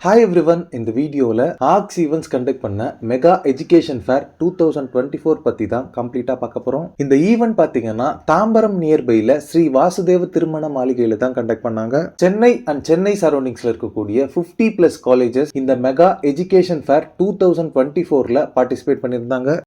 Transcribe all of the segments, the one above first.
Hi everyone, இந்த வீடியோவில் arcs events conduct பண்ண மெகா எஜுகேஷன் ஃபேர் 2024 பற்றி தான் கம்ப்ளீட்டாக பார்க்க போகிறோம். இந்த ஈவெண்ட் பார்த்தீங்கன்னா தாம்பரம் நியர்பையில் ஸ்ரீ வாசுதேவ திருமண மாளிகையில் தான் கண்டக்ட் பண்ணாங்க. சென்னை அண்ட் சென்னை சரௌண்டிங்ஸில் இருக்கக்கூடிய 50+ காலேஜஸ் இந்த மெகா எஜுகேஷன் ஃபேர் 2024ல் பார்ட்டிசிபேட் பண்ணியிருந்தாங்க.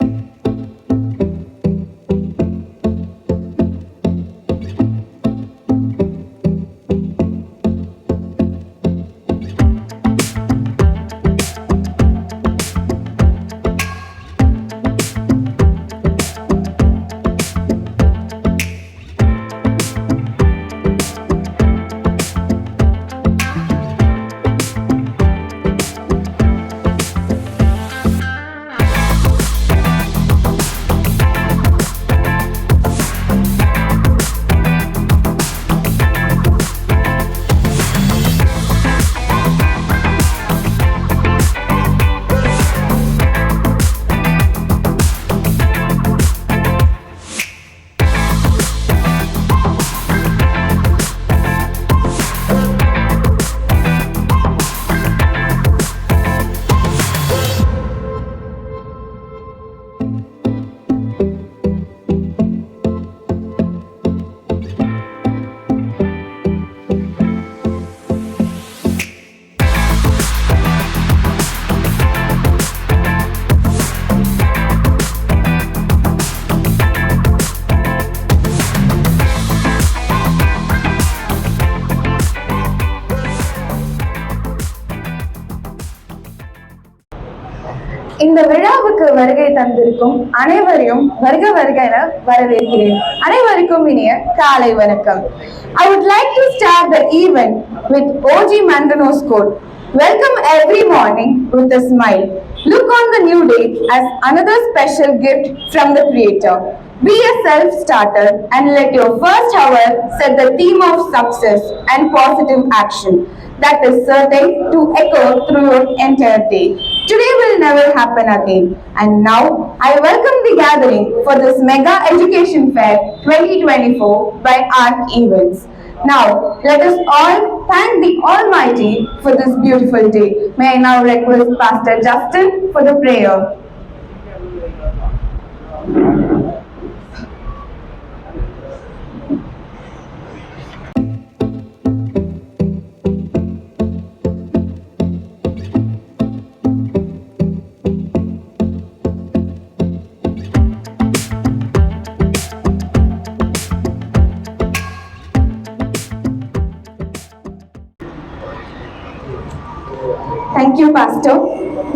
இந்த விழாவுக்கு வருகை தந்திருக்கும் அனைவரையும் வருக வருக என வரவேற்கிறேன். அனைவருக்கும் இனிய காலை வணக்கம். I would like to start the event with OG Mandanos quote. Welcome every morning with a smile. Look on the new day as another special gift from the Creator. Be a self-starter and let your first hour set the theme of success and positive action that is certain to echo through your entire day. Today will never happen again. And now, I welcome the gathering for this Mega Education Fair 2024 by ARC Events. Now, let us all thank the Almighty for this beautiful day. May I now request Pastor Justin for the prayer. Thank you, Pastor.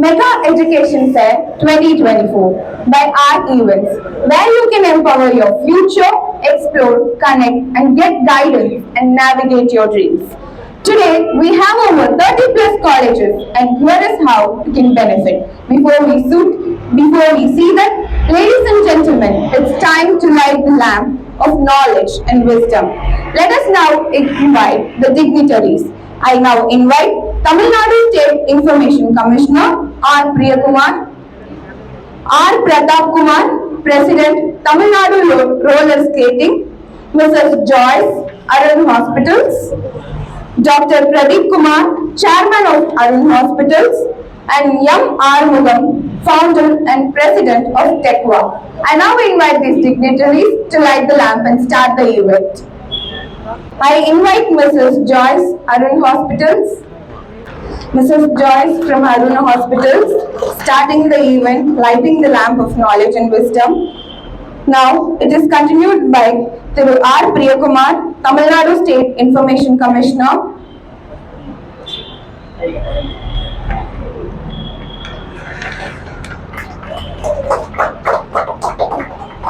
Mega Education Fair 2024 by ARC Events, where you can empower your future, explore, connect, and get guidance and navigate your dreams. Today, we have over 30+ colleges, and here is how you can benefit. Before we see that, ladies and gentlemen, it's time to light the lamp of knowledge and wisdom. Let us now invite the dignitaries. I now invite Tamil Nadu State Information Commissioner R. Priyakumar, R. Pratap Kumar, President Tamil Nadu Roller Skating, Mrs. Joyce, Arun Hospitals, Dr. Pradeep Kumar, Chairman of Arun Hospitals, and M. Armugam, Founder and President of TEQUA. I now invite these dignitaries to light the lamp and start the event. I invite Mrs. Joyce, Arun Hospitals. Mrs. Joyce from Aruna Hospitals, starting the event, lighting the lamp of knowledge and wisdom. Now, it is continued by Thiru R. Priyakumar, Tamil Nadu State Information Commissioner.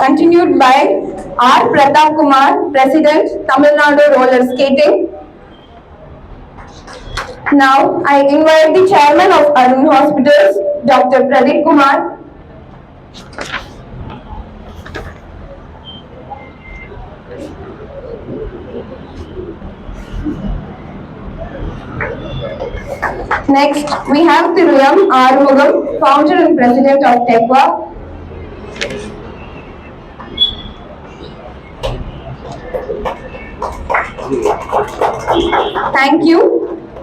Continued by R. Pratap Kumar, President, Tamil Nadu Roller Skating. Now, I invite the Chairman of Arun Hospitals, Dr. Pradeep Kumar. Next, we have Thiru M. Armugam, Founder and President of TEQUA. Thank you.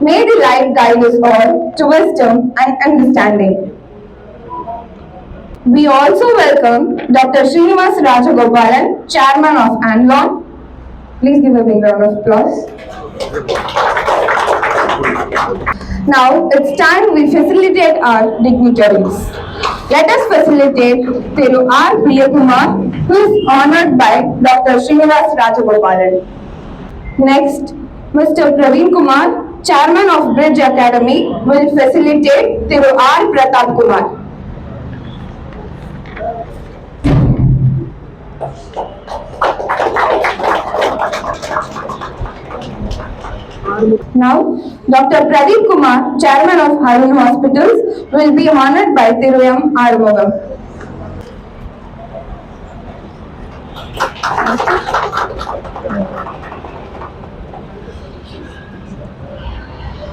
May the light guide us all to wisdom and understanding. We also welcome Dr. Srinivas Rajagopalan, Chairman of ANLON. Please give a big round of applause. Now it's time we facilitate our dignitaries. Let us facilitate Thiru R. Priyakumar, who is honored by Dr. Srinivas Rajagopalan. Next, Mr. Praveen Kumar, Chairman of Bridge Academy, will facilitate Thiru R. Pratap Kumar. Now, Dr. Pradeep Kumar, Chairman of Harun Hospitals, will be honored by Thiru M. Arumugam.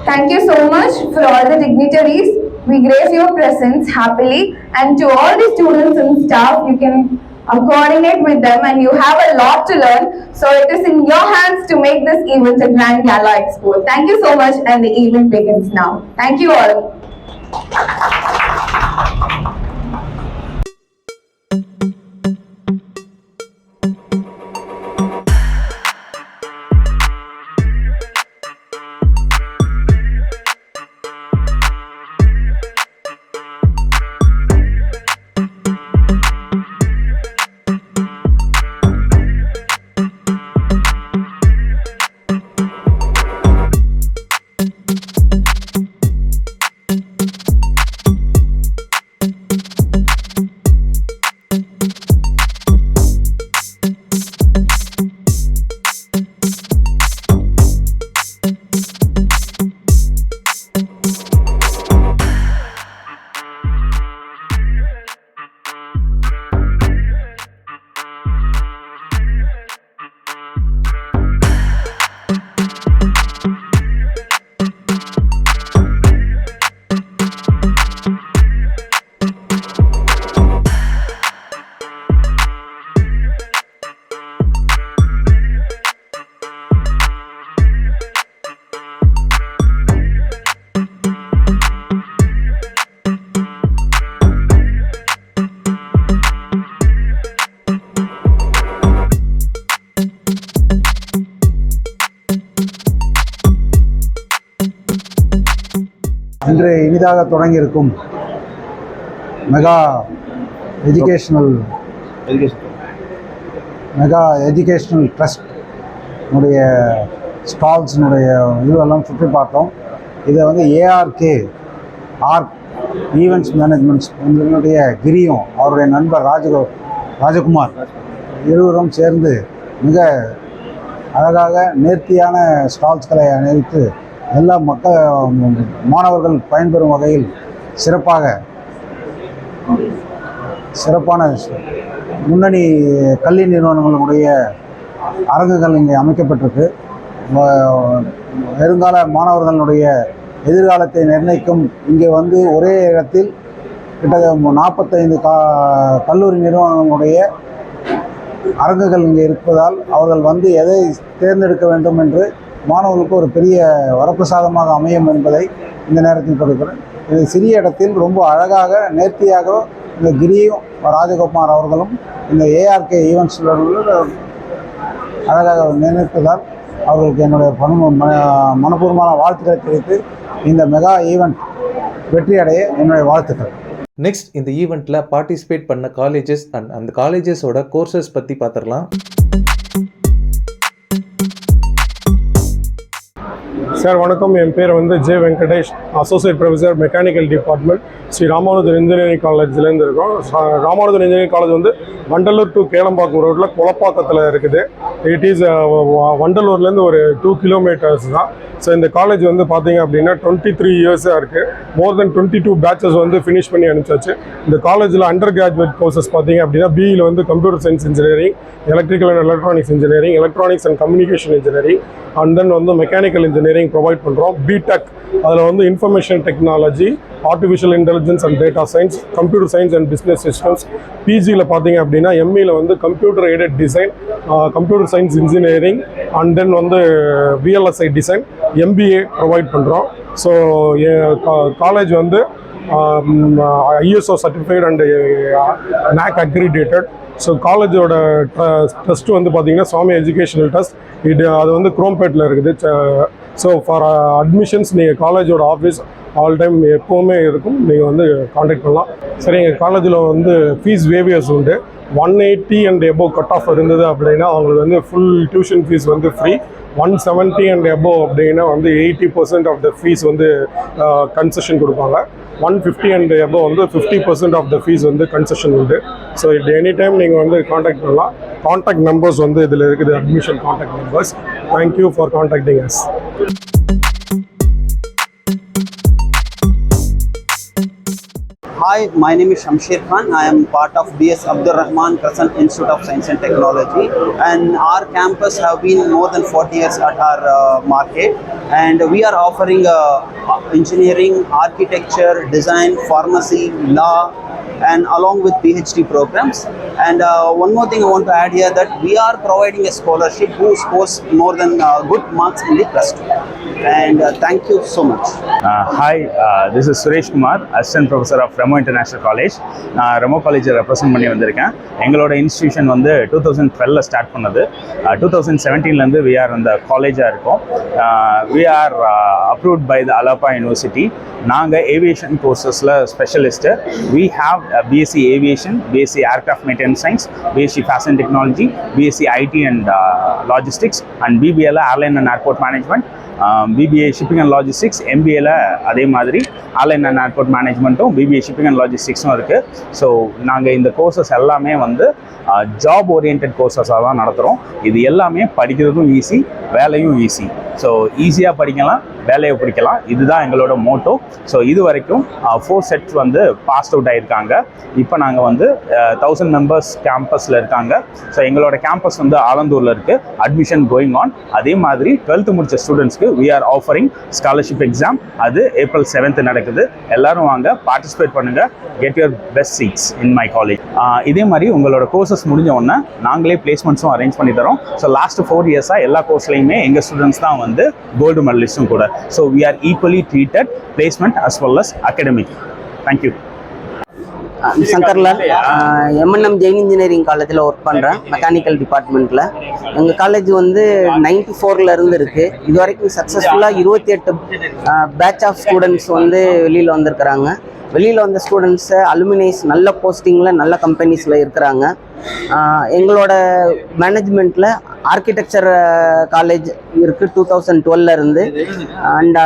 Thank you so much for all the dignitaries. We grace your presence happily, and to all the students and staff, you can coordinate with them and you have a lot to learn. So it is in your hands to make this event a grand gala expo. Thank you so much, and the event begins now. Thank you all. இன்று இனிதாக தொடங்கியிருக்கும் mega educational trust உடைய ஸ்டால்ஸினுடைய இதுவெல்லாம் சுற்றி பார்த்தோம். இதை வந்து ARK arc events managements என்னுடைய கிரியும் அவருடைய நண்பர் ராஜகுமார் இருவரும் சேர்ந்து மிக அழகாக நேர்த்தியான ஸ்டால்ஸ்களை அணிவித்து எல்லா மாணவர்கள் பயன்பெறும் வகையில் சிறப்பான முன்னணி கல்வி நிறுவனங்களுடைய அரங்குகள் இங்கே அமைக்கப்பட்டிருக்கு. வருங்கால மாணவர்களுடைய எதிர்காலத்தை நிர்ணயிக்கும் இங்கே வந்து ஒரே இடத்தில் கிட்டத்தட்ட 45 கல்லூரி நிறுவனங்களுடைய அரங்குகள் இங்கே இருப்பதால் அவர்கள் வந்து எதை தேர்ந்தெடுக்க வேண்டும் என்று மாணவர்களுக்கு ஒரு பெரிய வரப்பிரசாதமாக அமையும் என்பதை இந்த நேரத்தில் கொடுக்கிறேன். இது சிறிய இடத்தில் ரொம்ப அழகாக நேர்த்தியாக இந்த கிரியும் ராஜகோபால் அவர்களும் இந்த ஏஆர்கே ஈவெண்ட்ஸில் அழகாக நினைப்பதால் அவர்களுக்கு என்னுடைய மனப்பூர்வமான வாழ்த்துக்களை தெரிவித்து இந்த மெகா ஈவெண்ட் வெற்றி அடைய என்னுடைய வாழ்த்துக்கள். நெக்ஸ்ட், இந்த ஈவெண்ட்டில் பார்ட்டிசிபேட் பண்ண காலேஜஸ் அண்ட் அந்த காலேஜஸோட கோர்சஸ் பற்றி பார்த்துடலாம். சார் வணக்கம், என் பேர் வந்து J Venkatesh, associate professor mechanical department, Sri Ramanujar engineering காலேஜ்லேருந்து இருக்கோம். ராமானுஜர் இன்ஜினியரிங் காலேஜ் வந்து வண்டலூர் டு கேளம்பாக்கம் ரோட்டில் குளப்பாக்கத்தில் இருக்குது. இட் இஸ் வண்டலூர்லேருந்து ஒரு 2 கிலோமீட்டர்ஸ் தான். ஸோ இந்த காலேஜ் வந்து பார்த்தீங்க அப்படின்னா 23 இயர்ஸாக இருக்குது. மோர் தென் 22 பேட்சஸ் வந்து ஃபினிஷ் பண்ணி அனுப்பிச்சாச்சு. இந்த காலேஜில் அண்டர் கிராஜுவேட் கோர்சஸ் பார்த்தீங்க அப்படின்னா பிஇயில் வந்து computer science engineering, electrical and electronics engineering, electronics and communication engineering, and then வந்து மெக்கானிக்கல் இன்ஜினியரிங் ப்ரொவைட் பண்ணுறோம். பிடெக் அதில் வந்து information technology, artificial intelligence and data science, computer science and business systems. பிஜியில் பார்த்தீங்க அப்படின்னா எம்இயில் வந்து computer aided design, computer science engineering, and then வந்து விஎல்எஸ்ஐ டிசைன், MBA ப்ரொவைட் பண்ணுறோம். ஸோ காலேஜ் வந்து ISO certified and NAC accredited. So காலேஜோட ட்ரஸ்ட் வந்து பார்த்தீங்கன்னா சுவாமி எஜுகேஷனல் ட்ரஸ்ட். அது வந்து குரோம்பேட்டில் இருக்குது. ஸோ ஃபார் அட்மிஷன்ஸ் நீங்கள் காலேஜோட ஆஃபீஸ் ஆல் டைம் எப்போவுமே இருக்கும், நீங்கள் வந்து காண்டாக்ட் பண்ணலாம். சரி, எங்கள் காலேஜில் வந்து ஃபீஸ் வேவியர்ஸ் உண்டு. 180 அண்ட் எபோவ் கட் ஆஃப் இருந்தது அப்படின்னா அவங்களுக்கு வந்து ஃபுல் டியூஷன் ஃபீஸ் வந்து ஃப்ரீ. 170 அண்ட் எபோவ் அப்படின்னா வந்து 80% ஆஃப் த ஃபீஸ் வந்து கன்செஷன் கொடுப்பாங்க. 150 அண்ட் எபோவ் வந்து 50% ஆஃப் த ஃபீஸ் வந்து கன்செஷன் உண்டு. ஸோ இது எனி டைம் நீங்கள் வந்து காண்டாக்ட் பண்ணலாம். காண்டாக்ட் நம்பர்ஸ் வந்து இதில் இருக்குது, admission contact numbers. Thank you for contacting us. Hi, my name is Shamsher Khan. I am part of BS Abdur Rahman Crescent Institute of Science and Technology, and our campus have been more than 40 years at our market, and we are offering engineering, architecture, design, pharmacy, law, and along with PhD programs. And one more thing I want to add here, that we are providing a scholarship who scores more than good marks in the plus 2. And thank you so much. Hi, this is Suresh Kumar, Assistant Professor of Ramo International College. நான் ரெமோ காலேஜை represent பண்ணி வந்திருக்கேன். எங்களோட institution வந்து 2012 start பண்ணது. 2017 we are இந்த காலேஜாக இருக்கோம். We are approved by the Alapa University. நாங்கள் ஏவியேஷன் கோர்சஸில் specialist. We have BSc Aviation, BSc Aircraft Maintenance Science, BSc Fashion Technology, BSc IT and Logistics, and BBA Airline and Airport Management, BBA Shipping and Logistics, MBA அதே மாதிரி Airline and Airport Managementும் BBA Shipping and Logisticsும் இருக்குது. So நாங்கள் இந்த courses எல்லாமே வந்து job orient கோர்சஸாக தான் நடத்துகிறோம். இது எல்லாமே படிக்கிறதும் ஈஸி, வேலையும் ஈஸி. ஸோ ஈஸியாக படிக்கலாம், வேலையை பிடிக்கலாம். இதுதான் எங்களோட மோட்டோ. ஸோ இது வரைக்கும் 4 செட்ஸ் வந்து பாஸ் அவுட் ஆகியிருக்காங்க. இப்போ நாங்கள் வந்து 1000 மெம்பர்ஸ் கேம்பஸில் இருக்காங்க. ஸோ எங்களோட கேம்பஸ் வந்து ஆலந்தூரில் இருக்குது. Admission going on. அதே மாதிரி 12th முடிச்ச ஸ்டூடெண்ட்ஸ்க்கு we are offering scholarship exam. அது April 7th நடக்குது. எல்லாரும் வாங்க, பார்ட்டிசிபேட் பண்ணுங்கள், get your best seeds in my college. இதே மாதிரி உங்களோட கோர்சஸ் முடிஞ்ச உடனே நாங்களே பிளேஸ்மெண்ட்ஸும் அரேஞ்ச் பண்ணி தரோம். ஸோ லாஸ்ட் 4 இயர்ஸாக எல்லா கோர்ஸ்லையுமே எங்கள் ஸ்டூடெண்ட்ஸ் தான் வந்து கோல்டு மெடலிஸ்ட்டும் கூட. So we are equally treated placement as well as academic. Thank you. Shankarlal, M&M Jain engineering காலேஜில் ஒர்க் பண்ணுறேன், மெக்கானிக்கல் டிபார்ட்மெண்ட்டில். எங்கள் காலேஜ் வந்து 94 இருக்குது. இது வரைக்கும் சக்ஸஸ்ஃபுல்லாக 28 பேட்ச் ஆஃப் ஸ்டூடெண்ட்ஸ் வந்து வெளியில் வந்திருக்கிறாங்க. வெளியில் வந்த ஸ்டூடெண்ட்ஸை அலுமினைஸ் நல்ல போஸ்டிங்கில் நல்ல கம்பெனிஸில் இருக்கிறாங்க. எங்களோட மேனேஜ்மெண்ட்டில் ஆர்கிடெக்சர் காலேஜ் இருக்குது 2012 இருந்து. அண்ட்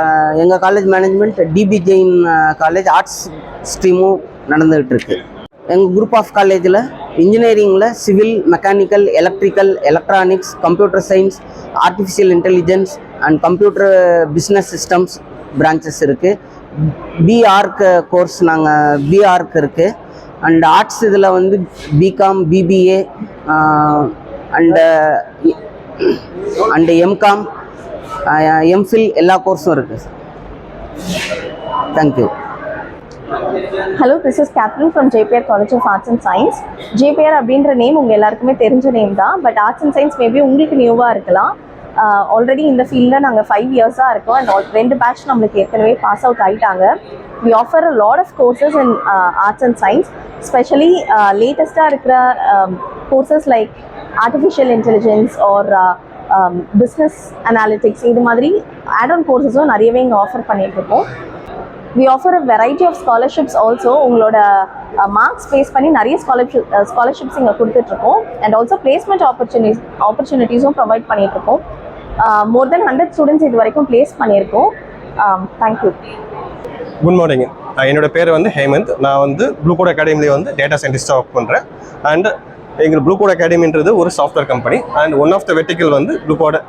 எங்கள் college management DB Jain college arts ஸ்ட்ரீமும் நடந்துகிட்டு இருக்கு. எங்கள் குரூப் ஆஃப் காலேஜில் இன்ஜினியரிங்கில் civil, mechanical, electrical, electronics, computer science, artificial intelligence and computer business systems branches இருக்குது. பிஆர்க் கோர்ஸ் நாங்கள் பிஆர்க் இருக்குது. அண்ட் ஆர்ட்ஸ் இதில் வந்து B Com, BBA and M Com, M Phil எல்லா கோர்ஸும் இருக்குது. Thank you. Hello, this is Catherine from JPR college of arts and science. JPR அப்படின்ற name உங்கள் எல்லாருக்குமே தெரிஞ்ச நேம் தான். But arts and science maybe உங்களுக்கு நியூவாக இருக்கலாம். ஆல்ரெடி இந்த ஃபீல்டில் நாங்கள் 5 இயர்ஸாக இருக்கோம். அண்ட் 2 பேட்ச் நம்மளுக்கு ஏற்கனவே பாஸ் அவுட் ஆகிட்டாங்க. We offer a lot of courses in arts and science, especially latest-ஆக இருக்கிற courses like artificial intelligence or business analytics. இது மாதிரி add-on courses-உம் நிறையவே இங்கே ஆஃபர் பண்ணிகிட்ருக்கோம். We offer a variety of scholarships also. உங்களோட மார்க்ஸ் பேஸ் பண்ணி நிறைய ஸ்காலர்ஷிப்ஸ் இங்கே கொடுத்துட்ருக்கோம். அண்ட் ஆல்சோ பிளேஸ்மெண்ட் ஆப்பர்ச்சுனிட்டிஸும் ப்ரொவைட் பண்ணிகிட்ருக்கோம். மோர் தென் 100 ஸ்டூடெண்ட்ஸ் இது வரைக்கும் பிளேஸ் பண்ணியிருக்கோம். தேங்க்யூ. Good morning. என்னோட பேர் வந்து ஹேமந்த். நான் வந்து ப்ளூ கோட் அகாடமிலேயே வந்து டேட்டா சயின்டிஸ்டாக ஒர்க் பண்ணுறேன். அண்ட் எங்கள் ப்ளூ கோட் அகாடமின்றது ஒரு software company. And one of the vertical வந்து blue code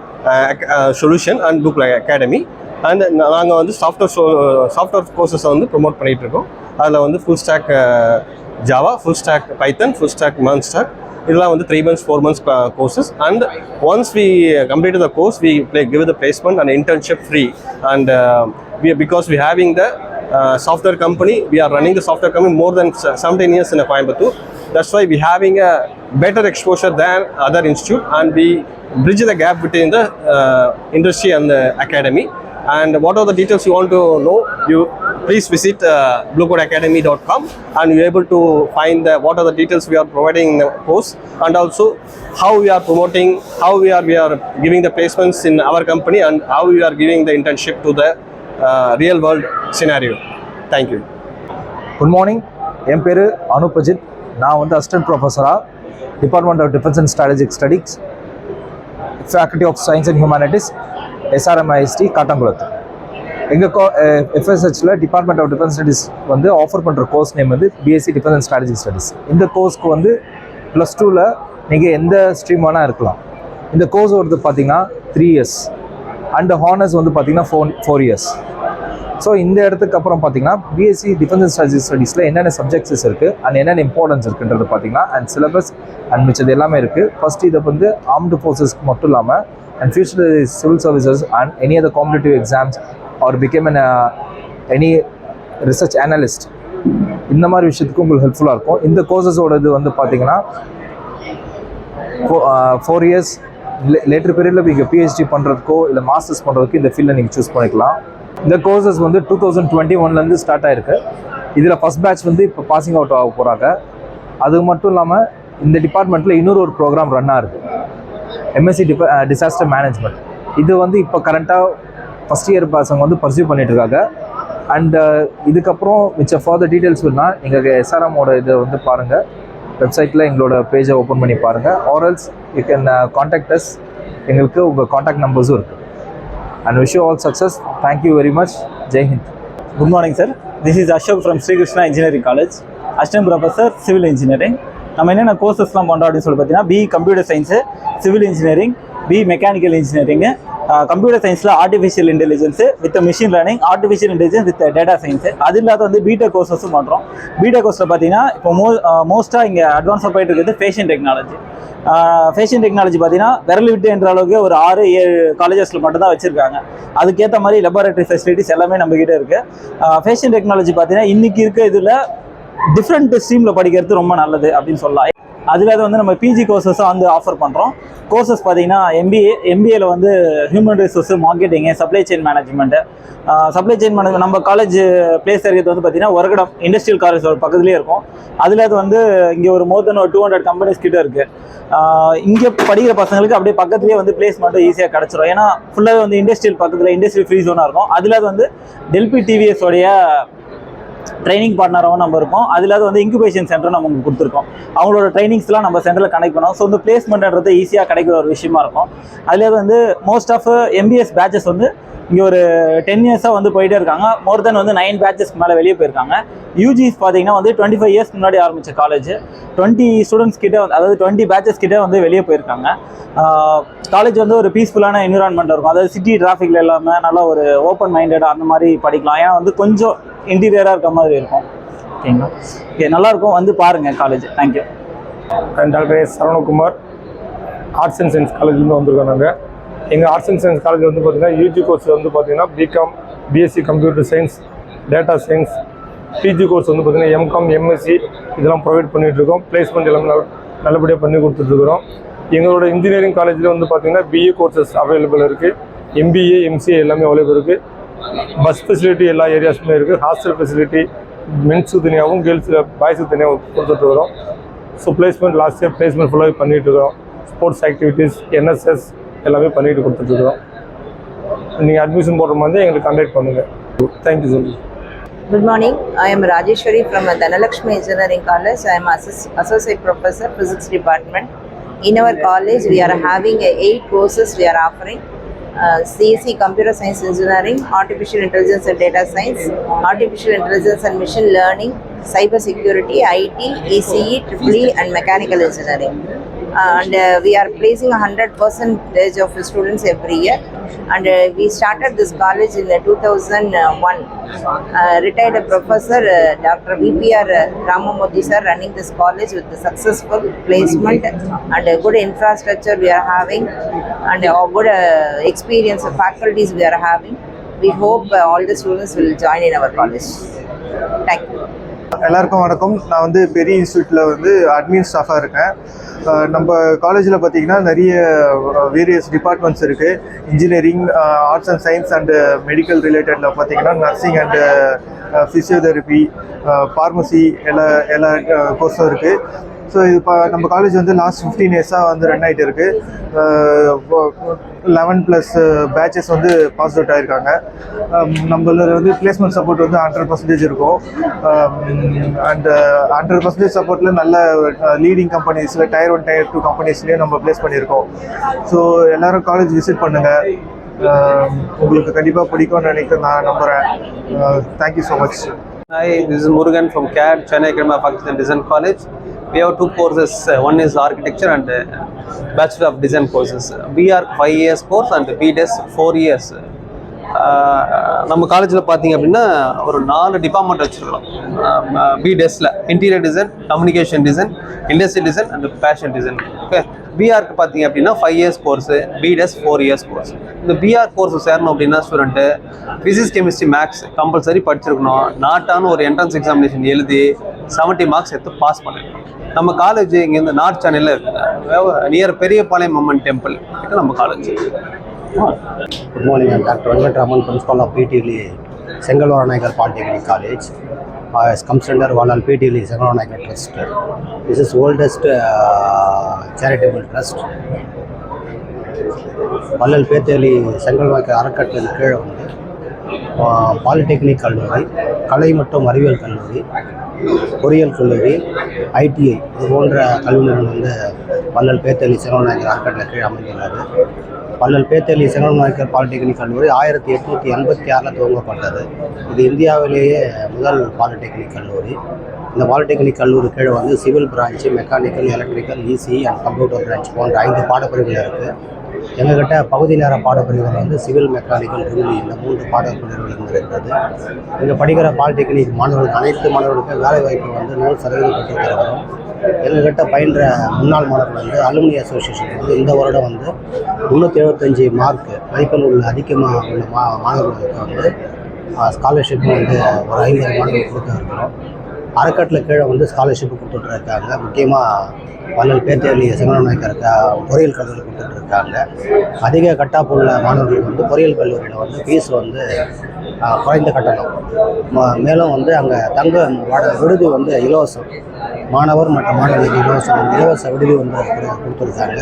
solution and blue code academy. And நாங்கள் வந்து சாஃப்ட்வேர் கோர்சஸை வந்து ப்ரொமோட் பண்ணிகிட்டு இருக்கோம். அதில் வந்து full stack Java, full stack Python, full stack MEAN stack, இதெல்லாம் வந்து 3 months 4 months courses. And once we completed the course, we give the placement and internship free. And because we having the software company, we are running the software company more than 17 years in Coimbatore. That's why we having a better exposure than other institute, and we bridge the gap between the industry and the academy. And what are the details you want to know, you please visit bluecodeacademy.com, and you're able to find what are the details we are providing in the course, and also how we are promoting, how we are giving the placements in our company, and how we are giving the internship to the real world scenario. Thank you. Good morning, என் பேர் அனுப் அஜித். நான் வந்து assistant ப்ரொஃபஸராக department of defence and strategic studies, faculty of science and humanities, SRMIST காட்டாங்குளத்து. எங்கள் FSHல department of defence studies வந்து offer பண்ணுற கோர்ஸ் நேம் வந்து BSc defence and strategic studies. இந்த கோர்ஸ்க்கு வந்து +2ல் நீங்கள் எந்த ஸ்ட்ரீம் வேணால் இருக்கலாம். இந்த கோர்ஸ் வந்து பார்த்தீங்கன்னா 3 years அண்ட் ஹானர்ஸ் வந்து பார்த்தீங்கன்னா 4 years. ஸோ இந்த இடத்துக்கு அப்புறம் பார்த்தீங்கன்னா பிஎஸ்சி டிஃபென்ஸ் அண்ட் ஸ்ட்ராட்டஜிக் ஸ்டடீஸில் என்னென்ன சப்ஜெக்ட்ஸ் இருக்குது அண்ட் என்னென்ன இம்பார்ட்டன்ஸ் இருக்குன்றது பார்த்தீங்கன்னா அண்ட் சிலபஸ் அண்ட் மிச்சது எல்லாமே இருக்குது. ஃபஸ்ட்டு இதை வந்து ஆர்ம்டு ஃபோர்ஸஸ்க்கு மட்டும் இல்லாமல் and future civil services and any other competitive exams or become any research analyst, இந்த மாதிரி விஷயத்துக்கு உங்களுக்கு ஹெல்ப்ஃபுல்லாக இருக்கும். இந்த கோர்சஸோட இது வந்து பார்த்தீங்கன்னா 4 years லேட்டர் பீரியடில் நீங்கள் பிஹெச்டி பண்ணுறதுக்கோ இல்லை மாஸ்டர்ஸ் பண்ணுறதுக்கோ இந்த ஃபீல்டை நீங்கள் சூஸ் பண்ணிக்கலாம். இந்த கோர்சஸ் வந்து 2021லேருந்து ஸ்டார்ட் ஆகிருக்கு. இதில் ஃபஸ்ட் பேட்ச் வந்து இப்போ பாசிங் அவுட் ஆக போகிறாங்க. அது மட்டும் இல்லாமல் இந்த டிபார்ட்மெண்ட்டில் இன்னொரு ப்ரோக்ராம் ரன் ஆகுது, MSc டிசாஸ்டர் மேனேஜ்மெண்ட். இது வந்து இப்போ கரண்ட்டாக ஃபஸ்ட் இயர் பசங்க வந்து பர்சியூ பண்ணிகிட்ருக்காங்க. அண்ட் இதுக்கப்புறம் மிச்ச ஃபர்தர் டீட்டெயில்ஸ் வேணுன்னா எங்கள் SRMோட இதை வந்து பாருங்கள், வெப்சைட்டில் எங்களோட பேஜை ஓப்பன் பண்ணி பாருங்கள். ஆர்எல்ஸ் யூ கேன் காண்டாக்ட் அஸ், எங்களுக்கு உங்கள் காண்டாக்ட் நம்பர்ஸும் இருக்குது. And wish you all success. Thank you very much. Jai Hind. Good morning, sir. This is Ashok from Sri Krishna Engineering College, Assistant Professor Civil Engineering. நம்ம என்னென்ன கோர்சஸ்லாம் பண்ணுறோம் அப்படின்னு சொல்லி பார்த்தீங்கன்னா BE computer science, civil engineering, BE mechanical engineering, computer சயின்ஸில் artificial intelligence with machine learning, artificial intelligence with data science. அது இல்லாத வந்து பிடெக் கோர்சஸும் பண்ணுறோம். பிடெக் கோர்ஸில் பார்த்தீங்கன்னா இப்போ மோஸ்ட்டாக இங்கே அட்வான்ஸாக போயிட்டு இருக்குது ஃபேஷன் டெக்னாலஜி. ஃபேஷன் டெக்னாலஜி பார்த்தீங்கன்னா விரல் விட்டு என்ற அளவுக்கு ஒரு 6-7 காலேஜஸில் மட்டும்தான் வச்சுருக்காங்க. அதுக்கேற்ற மாதிரி லெபார்டரி ஃபெசிலிட்டிஸ் எல்லாமே நம்மக்கிட்ட இருக்குது. ஃபேஷன் டெக்னாலஜி பார்த்தீங்கன்னா இன்றைக்கி இருக்க இதில் டிஃப்ரெண்ட் ஸ்ட்ரீமில் படிக்கிறது ரொம்ப நல்லது அப்படின்னு சொல்லலாம். அதில் வந்து நம்ம பிஜி கோர்சஸும் வந்து ஆஃபர் பண்ணுறோம். கோர்சஸ் பார்த்தீங்கன்னா எம்பிஏல வந்து human resource, marketing, supply chain management. Supply chain management நம்ம காலேஜ் பிளேஸ் இருக்கிறது வந்து பார்த்தீங்கன்னா ஒர்கடம் இண்டஸ்ட்ரியல் காலேஜ் பக்கத்துலேயே இருக்கும். அதில் அது வந்து இங்கே ஒரு மோர் தென் 200 கம்பெனிஸ் கிட்ட இருக்குது. இங்கே படிக்கிற பசங்களுக்கு அப்படியே பக்கத்துலேயே வந்து பிளேஸ்மெண்ட்டும் ஈஸியாக கிடச்சிரும். ஏன்னா ஃபுல்லாகவே வந்து இண்டஸ்ட்ரியல் பக்கத்தில் இண்டஸ்ட்ரியல் ஃப்ரீ ஜோனாக இருக்கும். அதில் அது வந்து டெல்பி டிவிஎஸோடைய ட்ரைனிங் பார்ட்னராகவும் நம்ம இருக்கோம். அதில் வந்து இன்குபேஷன் சென்டர் நம்ம கொடுத்துருக்கோம். அவங்களோட ட்ரைனிங்ஸ்லாம் நம்ம சென்டரில் கனெக்ட் பண்ணோம். ஸோ இந்த பிளேஸ்மெண்ட்ன்றது ஈஸியாக கிடைக்கிற ஒரு விஷயமா இருக்கும். அதில் வந்து மோஸ்ட் ஆஃப் MBS பேட்சஸ் வந்து இங்கே ஒரு 10 yearsஸாக வந்து போயிட்டே இருக்காங்க. மோர் தென் வந்து 9 பேட்சஸ்க்கு மேலே வெளியே போயிருக்காங்க. யூஜிஸ் பார்த்தீங்கன்னா வந்து 25 years முன்னாடி ஆரம்பித்த காலேஜ் 20 ஸ்டூடெண்ட்ஸ் கிட்டே அதாவது 20 பேட்சஸ் கிட்டே வந்து வெளியே போயிருக்காங்க. காலேஜ் வந்து ஒரு பீஸ்ஃபுல்லான என்விரான்மெண்ட் இருக்கும். அதாவது சிட்டி டிராஃபிக்கில் இல்லாமல் நல்லா ஒரு ஓப்பன் மைண்டடாக அந்த மாதிரி படிக்கலாம். ஏன்னா வந்து கொஞ்சம் இன்டீரியராக இருக்க மாதிரி இருக்கும். ஓகேங்களா? ஓகே, நல்லாயிருக்கும், வந்து பாருங்கள் college. Thank you. Doctor S Saravanakumar, arts and science காலேஜ்லேருந்து வந்திருக்கோம். நாங்கள் எங்கள் ஆர்ட்ஸ் அண்ட் சயின்ஸ் காலேஜ் வந்து பார்த்திங்கன்னா யூஜி கோர்ஸ் வந்து பார்த்திங்கன்னா BCom, BSc computer science, data science. PG course வந்து பார்த்திங்கன்னா எம்காம், எம்எஸ்சி இதெல்லாம் ப்ரொவைட் பண்ணிகிட்ருக்கோம். பிளேஸ்மெண்ட் எல்லாமே நல்லபடியாக பண்ணி கொடுத்துட்ருக்குறோம். எங்களோட இன்ஜினியரிங் காலேஜில் வந்து பார்த்திங்கன்னா BA கோர்சஸ் அவைலபிள் இருக்குது. MBA, MCA எல்லாமே அவைலபிள் இருக்குது. பஸ் ஃபெசிலிட்டி எல்லா ஏரியாஸுமே இருக்குது. ஹாஸ்டல் ஃபெசிலிட்டி மென்ஸுக்கு தனியாகவும் பாய்ஸுக்கு தனியாகவும் கொடுத்துட்ருக்குறோம். So placement last year placement ஃபுல்லாகவே பண்ணிகிட்ருக்குறோம். ஸ்போர்ட்ஸ் ஆக்டிவிட்டீஸ், NSS எல்லாமே பண்ணிட்டு கொடுத்துட்ருக்குறோம். நீங்கள் அட்மிஷன் போடுற மாதிரி எங்களுக்கு கான்டாக்ட் பண்ணுங்கள். Thank you so much. Good morning. I am Rajeshwari from Dhanalakshmi Engineering College. I am Associate Professor Physics Department. In our college, we are having 8 courses we are offering. CSE Computer Science Engineering, Artificial Intelligence and Data Science, Artificial Intelligence and Machine Learning, Cyber Security, IT, ECE, EEE and Mechanical Engineering. And we are placing 100% of students every year. And we started this college in 2001. Retired Professor Dr. VPR Ramamurthy sir running this college with the successful placement and a good infrastructure we are having and a good experience of faculties we are having. We hope all the students will join in our college. Thank you. எல்லாருக்கும் வணக்கம். நான் வந்து பெரிய இன்ஸ்டியூட்டில் வந்து admin ஸ்டாஃபாக இருக்கேன். நம்ம காலேஜில் பார்த்திங்கன்னா நிறைய வேரியஸ் டிபார்ட்மெண்ட்ஸ் இருக்குது. Engineering, arts and science and medical ரிலேட்டடில் பார்த்திங்கன்னா நர்சிங் அண்டு ஃபிசியோதெரப்பி, ஃபார்மசி எல்லா கோர்ஸும் இருக்குது. ஸோ இது நம்ம காலேஜ் வந்து லாஸ்ட் 15 இயர்ஸாக வந்து ரன் ஆகிட்டு இருக்குது. 11+ பேட்சஸ் வந்து பாஸ் அவுட் ஆகிருக்காங்க. நம்மள வந்து பிளேஸ்மெண்ட் சப்போர்ட் வந்து 100% இருக்கும். அண்ட் 100% சப்போர்ட்டில் நல்ல லீடிங் கம்பெனிஸில் Tier 1 Tier 2 கம்பெனிஸ்லேயும் நம்ம ப்ளேஸ் பண்ணியிருக்கோம். ஸோ எல்லோரும் காலேஜ் விசிட் பண்ணுங்கள். உங்களுக்கு கண்டிப்பாக பிடிக்கும்னு நான் நம்புகிறேன். Thank you so much. Hi, this is Murugan from CAD, Chennai Academy of Architecture and Design College. We have 2 courses. One is architecture and Bachelor of Design courses. BArch 5 years course and BDes 4 years. நம்ம காலேஜில் பார்த்தீங்க அப்படின்னா ஒரு 4 department வச்சுருக்கோம். BDesல interior design, communication design, industrial design and fashion design. Okay, B Arch பார்த்தீங்க அப்படின்னா 5 years course, BDes 4 years course. இந்த பிஆர் கோர்ஸ் சேரணும் அப்படின்னா student physics, chemistry, maths compulsory படிச்சிருக்கணும். நாட்டான ஒரு என்ட்ரன்ஸ் எக்ஸாமினேஷன் எழுதி 70 மார்க்ஸ் எடுத்து பாஸ் பண்ணிருக்கணும். நம்ம காலேஜ் இங்கேருந்து நார்த் சென்னையில் இருக்குது, நியர் பெரியபாளையம் அம்மன் டெம்பிள் கிட்ட நம்ம college. Good morning, I am Dr. Venkatraman, Principal of PTL Sengalvara Naikar Polytechnic College. It comes under one of PTL Sengalvara Naikar Trust. This is oldest charitable trust. Vallal Peteli Sengalvara Naikar அறக்கட்டளை கீழே வந்து polytechnic கல்லூரி, கலை மற்றும் அறிவியல் கல்லூரி, பொறியியல் கல்லூரி, ITI இது போன்ற கல்லூரிகள் வந்து வள்ளல் பேத்தேலி செங்கல்வர நாயக்கர் அறக்கட்டளை கீழ் அமைந்துள்ளது. வள்ளல் பேத்தேலி செங்கல்வர நாயக்கர் பாலிடெக்னிக் கல்லூரி 1886 துவங்கப்பட்டது. இது இந்தியாவிலேயே முதல் பாலிடெக்னிக் கல்லூரி. இந்த பாலிடெக்னிக் கல்லூரி கீழே வந்து civil branch, mechanical, electrical, ECE and computer branch போன்ற 5 பாடப்பிரிவுகள் இருக்குது. எங்ககிட்ட பகுதி நேர பாடப்பிரிவுகள் வந்து சிவில், மெக்கானிக்கல், ட்ரிபிள் இந்த 3 பாடப்பிரிவுகள் இருக்கிறது. இங்கே படிக்கிற பாலிடெக்னிக் மாணவர்கள் அனைத்து மாணவர்களுக்கும் வேலைவாய்ப்பு வந்து 100% பெற்று தருகிறோம். எங்ககிட்ட பயின்ற முன்னாள் மாணவர்கள் வந்து அலுமினி அசோசியேஷன் வந்து இந்த வருடம் வந்து 375 மார்க் மதிப்பெண் உள்ள அதிகமாக உள்ள மாணவர்களுக்கு வந்து ஸ்காலர்ஷிப் வந்து ஒரு 50 மாணவர்கள் கொடுக்க இருக்கிறோம். அறக்கட்டளை கீழே வந்து ஸ்காலர்ஷிப்பு கொடுத்துட்ருக்காங்க. முக்கியமாக வள்ளல் பேத்தேலி செங்கல்வர நாயக்கர் பொறியியல் கல்லூரி கொடுத்துட்ருக்காங்க. அதிக கட்டாப்பு உள்ள மாணவர்கள் வந்து பொறியியல் கல்லூரியில் வந்து ஃபீஸ் வந்து குறைந்த கட்டணம், மேலும் வந்து அங்கே தங்க விடுதி வந்து இலவசம், மாணவர் மற்றும் மாணவர்களுக்கு இலவச விடுதி வந்து கொடுத்துருக்காங்க.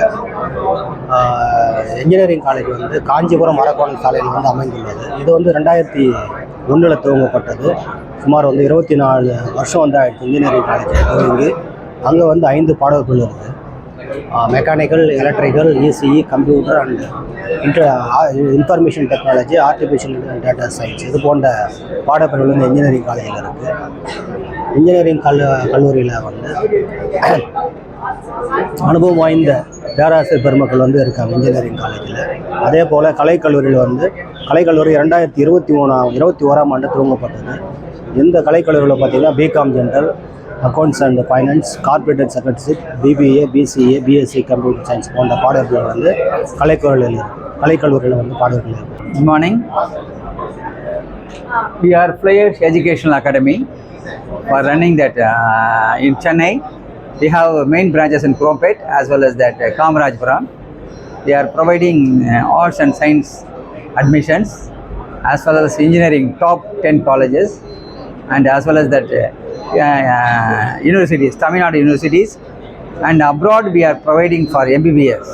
இன்ஜினியரிங் காலேஜ் வந்து காஞ்சிபுரம் அரக்கோணம் சாலையில் வந்து அமைந்துள்ளது. இது வந்து 2001 துவங்கப்பட்டது. சுமார் வந்து 24 வருஷம் வந்து ஆயிடுச்சு இன்ஜினியரிங் காலேஜ் துவங்கி. அங்கே வந்து 5 பாடப்பிரிவு இருக்குது. Mechanical, electrical, ECE, computer and information technology, artificial data science இது போன்ற பாடப்பிரிவுகள் வந்து இன்ஜினியரிங் காலேஜில் இருக்குது. இன்ஜினியரிங் கல்லூரியில் வந்து அனுபவம் வாய்ந்த பேராசிரியர் பெருமக்கள் வந்து இருக்காங்க இன்ஜினியரிங் காலேஜில். அதே போல் கலைக்கல்லூரியில் வந்து கலைக்கல்லூரி 2021ஆம் ஆண்டு துவங்கப்பட்டது. இந்த கலைக்கல்லூரியில் பார்த்திங்கன்னா BCom general, accounts and finance, corporate secretaryship, BBA, BCA, BSc computer science போன்ற பாடப்பிரிவுகள் வந்து கலைக்கல்லூரியில் வந்து பாடப்பிரிவுகள் இருக்குது. Good morning. We are Players Educational Academy. For running that in Chennai, we have main branches in Cropet as well as that Kamarajpuram. They are providing arts and science admissions as well as engineering top 10 colleges and as well as that universities, Tamil Nadu universities, and abroad we are providing for MBBS,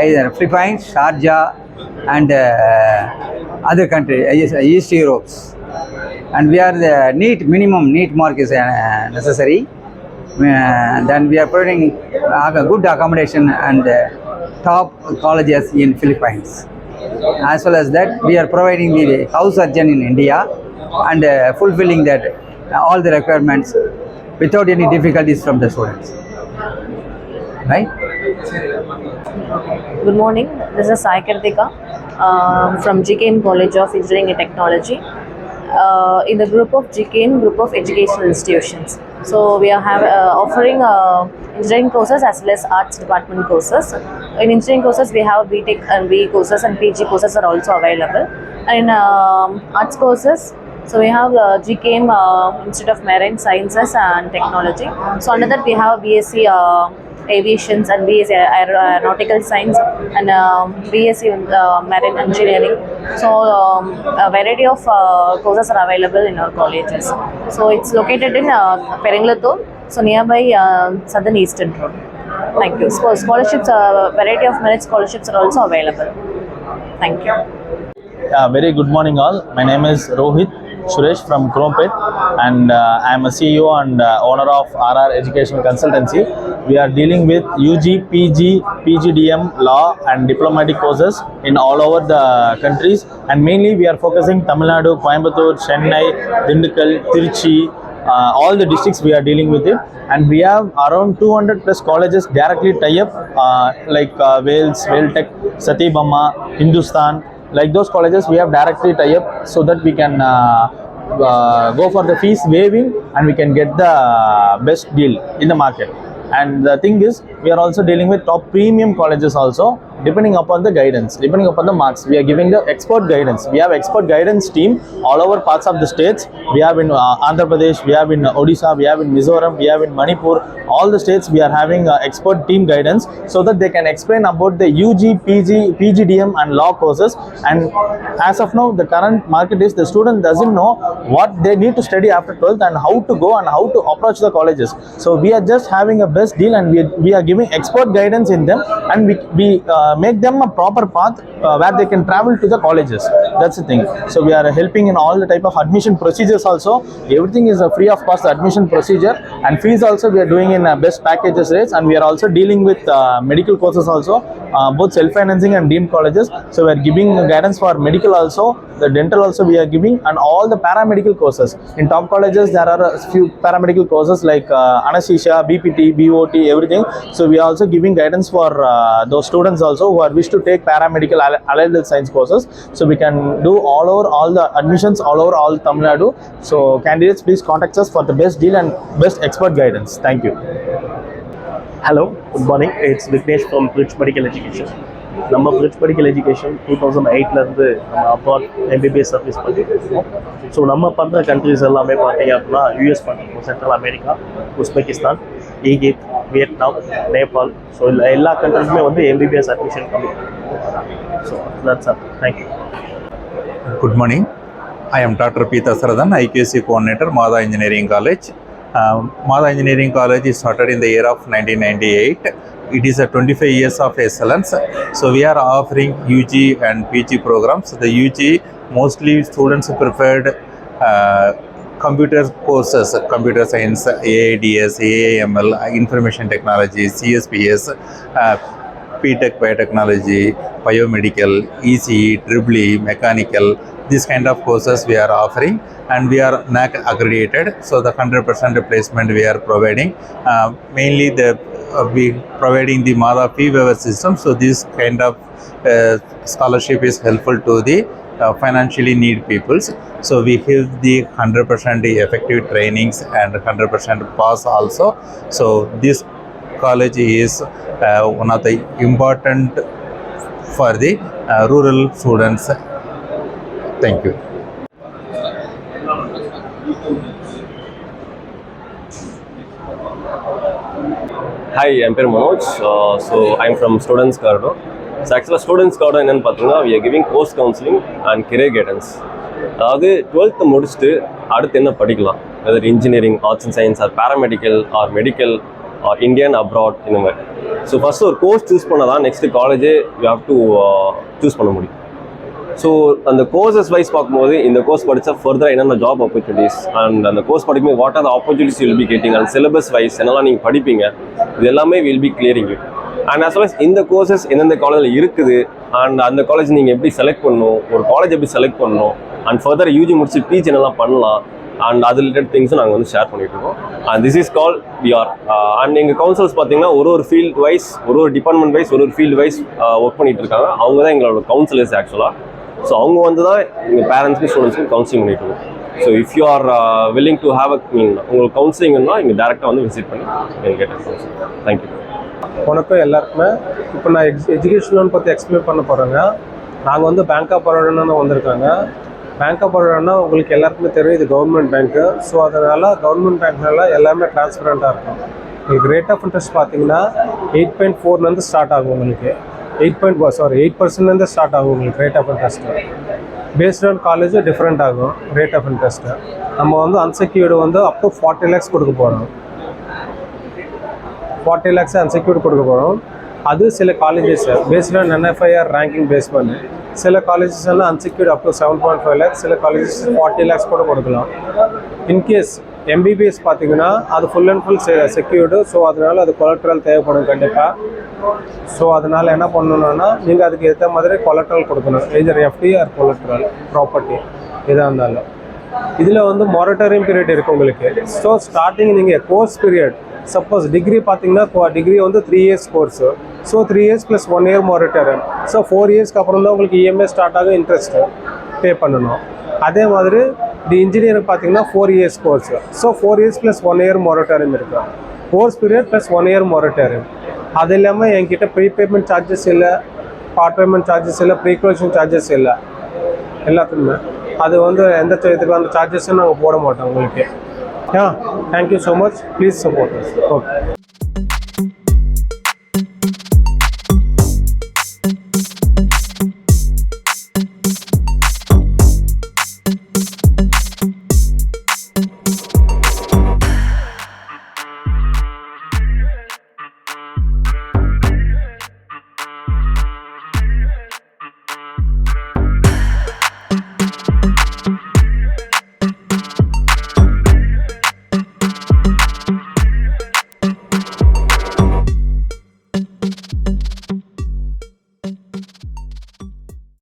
either Philippines, Sharjah and other countries, East Europe. And we are the minimum NEET mark is necessary. Then we are providing good accommodation and top colleges in Philippines. As well as that, we are providing the house surgeon in India and fulfilling that all the requirements without any difficulties from the students. Right? Good morning. This is Sai Karthika from GKM College of Engineering and Technology. In the group of GKM, group of educational institutions. So we are offering engineering courses as well as arts department courses. In engineering courses, we have BTech and BE courses and PG courses are also available. And in arts courses, So we have GKM Institute of Marine Sciences and Technology. So under that we have BSc Aviations and BSc Aeronautical Science and BSc Marine Engineering. So a variety of courses are available in our colleges. So it's located in Perengalathur, so nearby Southern Eastern Road. Thank you. So scholarships, variety of merit scholarships are also available. Thank you. Very good morning all. My name is Rohit Suresh from Krompet, and I am a CEO and owner of RR Educational Consultancy. We are dealing with UG, PG, PGDM, law and diplomatic courses in all over the countries, and mainly we are focusing Tamil Nadu, Coimbatore, Chennai, Dindigul, Tiruchi, all the districts we are dealing with it, and we have around 200 plus colleges directly tie up like Wales, Tech, Satyabama, Hindustan. Like those colleges we have directly tie up so that we can go for the fees waiving and we can get the best deal in the market. And the thing is, we are also dealing with top premium colleges also, depending upon the guidance, depending upon the marks. We are giving the expert guidance. We have expert guidance team all over parts of the states. We have in Andhra Pradesh, we have in Odisha, we have in Mizoram, we have in Manipur. All the states we are having expert team guidance so that they can explain about the UG, PG, PGDM and law courses. And as of now, the current market is the student doesn't know what they need to study after 12th and how to go and how to approach the colleges. So we are just having a best deal, and we are giving expert guidance in them, and we make them a proper path where they can travel to the colleges. That's the thing. So we are helping in all the type of admission procedures also. Everything is free of cost admission procedure, and fees also we are doing in best packages rates, and we are also dealing with medical courses also, both self-financing and deemed colleges. So we are giving guidance for medical also, the dental also we are giving, and all the paramedical courses. In top colleges there are a few paramedical courses like anesthesia, BPT, BOT, everything. So we are also giving guidance for those students also who are wish to take paramedical allied health science courses. So we can do all over all the admissions all over all Tamil Nadu. So candidates, please contact us for the best deal and best expert guidance. Thank you. Hello, good morning. It's Vignesh from Bridge Medical Education. நம்ம Bridge Medical Education 2008லேருந்து நம்ம abroad MBBS service பண்ணிட்டு இருக்கோம். So நம்ம பண்ணுற countries எல்லாமே பார்த்தீங்க அப்படின்னா US பண்ணிருக்கோம், central America, Uzbekistan, Egypt, Vietnam, Nepal. So எல்லா கண்ட்ரிஸுமே வந்து MBBS அட்மிஷன் கம்மி. So that's all. Thank you. Good morning. I am Dr. P. Dasaradan, IQC coordinator, Mada Engineering College. Mada Engineering College is started in the year of 1998. It is a 25 years of excellence. So we are offering UG and PG programs. The UG, mostly students preferred computer courses, computer science, AIDS, AAML, information technology, CSPS, PTech, biotechnology, biomedical, ECE, EEE, mechanical. This kind of courses we are offering, and we are NAAC accredited. So the 100% replacement we are providing. Mainly we providing the Mada fee waiver system. So this kind of scholarship is helpful to the financially need peoples. So we give the 100% effective trainings and 100% pass also. So this college is one of the important for the rural students. Thank you. Hi, I'm Manoj. So I'm from Students Corridor. So actually Students Corridor என்னன்னு பார்த்தீங்கன்னா we are giving course counseling and career guidance. அதாவது 12th முடிச்சுட்டு அடுத்து என்ன படிக்கலாம், whether engineering, arts and science, or paramedical, or medical, or Indian abroad இந்த மாதிரி. So first ஒரு கோர்ஸ் சூஸ் பண்ணால் தான் நெக்ஸ்ட்டு காலேஜே யூ ஹேவ் டு சூஸ் பண்ண முடியும். ஸோ அந்த கோர்சஸ் வைஸ் பார்க்கும்போது இந்த கோர்ஸ் படித்தா ஃபர்தராக என்னென்ன ஜாப் ஆப்பர்ச்சுனிட்டிஸ், அண்ட் அந்த கோர்ஸ் படிக்கும்போது what are the opportunities will be getting, and syllabus wise என்னெல்லாம் நீங்கள் படிப்பீங்க, இது எல்லாமே will be clearing you. And as well as இந்த கோர்சஸ் எந்தெந்த காலேஜில் இருக்குது, அண்ட் அந்த காலேஜ் நீங்கள் எப்படி செலக்ட் பண்ணணும், ஒரு காலேஜ் எப்படி செலக்ட் பண்ணணும், அண்ட் ஃபர்தர் யூஜி முடிச்சு பிஜி என்னெல்லாம் பண்ணலாம், அண்ட் அது ரிலேட்டட் திங்ஸும் நாங்கள் வந்து ஷேர் பண்ணிட்டு இருக்கோம். And this is call VR. And எங்கள் கவுன்சில்ஸ் பார்த்தீங்கன்னா ஒரு ஃபீல்ட் வைஸ், ஒரு டிபார்ட்மெண்ட் வைஸ், ஒரு ஃபீல்ட் வைஸ் ஒர்க் பண்ணிட்டு இருக்காங்க. அவங்க தான் எங்களோட கவுன்சிலர்ஸ் ஆக்சுவலாக. ஸோ அவங்க வந்து தான் எங்கள் பேரண்ட்ஸ்க்கு ஸ்டூடெண்ட்ஸ்க்கு கவுன்சிலிங் பண்ணிட்டு இருக்கோம். So if you are willing to have உங்களுக்கு கவுன்சிலிங்னா இங்கே டேரெக்டாக வந்து விசிட் பண்ணி நீங்கள் கேட்ட கவுன்சிலிங். தேங்க்யூ. வணக்கம் எல்லாருக்குமே. இப்போ நான் எஜுகேஷன் லோன் பற்றி எக்ஸ்பிளைன் பண்ண போகிறேங்க. நாங்கள் வந்து பேங்க் ஆஃப் பரோடான்னு வந்திருக்காங்க. பேங்க் ஆஃப் பரோடானா உங்களுக்கு எல்லாருக்குமே தெரியும், இது கவர்மெண்ட் பேங்க்கு. ஸோ அதனால் கவர்மெண்ட் பேங்க்னால எல்லாமே டிரான்ஸ்பரண்ட்டாக இருக்கும். உங்களுக்கு ரேட் ஆஃப் இன்ட்ரெஸ்ட் பார்த்தீங்கன்னா 8.4 ஸ்டார்ட் ஆகும் உங்களுக்கு. 8% ஸ்டார்ட் ஆகும் உங்களுக்கு rate of interest. Based on college different ஆகும் ரேட் ஆஃப் இன்ட்ரெஸ்ட்டு. நம்ம வந்து அன்செக்யூர்டு வந்து அப் டு 40 lakhs கொடுக்க போகிறோம். 40 lakhs அன்செக்யூர்டு கொடுக்க போகிறோம். அது சில colleges based on NFIR ranking base பண்ணி சில காலேஜஸ் எல்லாம் அன்செக்யூர்டு அப் டு 7.5 lakhs, சில காலேஜஸ் 40 lakhs கூட கொடுக்கலாம். இன்கேஸ் MBBS பார்த்தீங்கன்னா அது full and full secured. So அதனால் அது கொலட்ரல் தேவைப்படும் கண்டிப்பாக. ஸோ அதனால் என்ன பண்ணணுன்னா நீங்கள் அதுக்கு ஏற்ற மாதிரி கொலட்ரல் கொடுக்கணும். Either FD or collateral property எதாக இருந்தாலும். இதில் வந்து மொரட்டோரியம் பீரியட் இருக்குது உங்களுக்கு. ஸோ ஸ்டார்டிங் நீங்கள் கோர்ஸ் பீரியட் சப்போஸ் டிகிரி பார்த்தீங்கன்னா டிகிரி வந்து 3 years course. So 3 years + 1 year moratorium. So 4 yearsக்கு அப்புறம் தான் உங்களுக்கு EMI ஸ்டார்ட் ஆகும், இன்ட்ரெஸ்ட்டு பே பண்ணணும். அதே மாதிரி இன்ஜினியரிங் பார்த்தீங்கன்னா 4 years course. So 4 years + 1 year moratorium இருக்கும். Course period + 1 year moratorium. அது இல்லாமல் என்கிட்ட ப்ரீபேமெண்ட் சார்ஜஸ் இல்லை, பார்ட் பேமெண்ட் சார்ஜஸ் இல்லை, ப்ரீக்ளோஷன் சார்ஜஸ் இல்லை எல்லாத்துக்குமே. அது வந்து எந்த இதுக்கு அந்த சார்ஜஸும் நாங்கள் போட மாட்டோம் உங்களுக்கு. Thank you so much. Please support. Okay.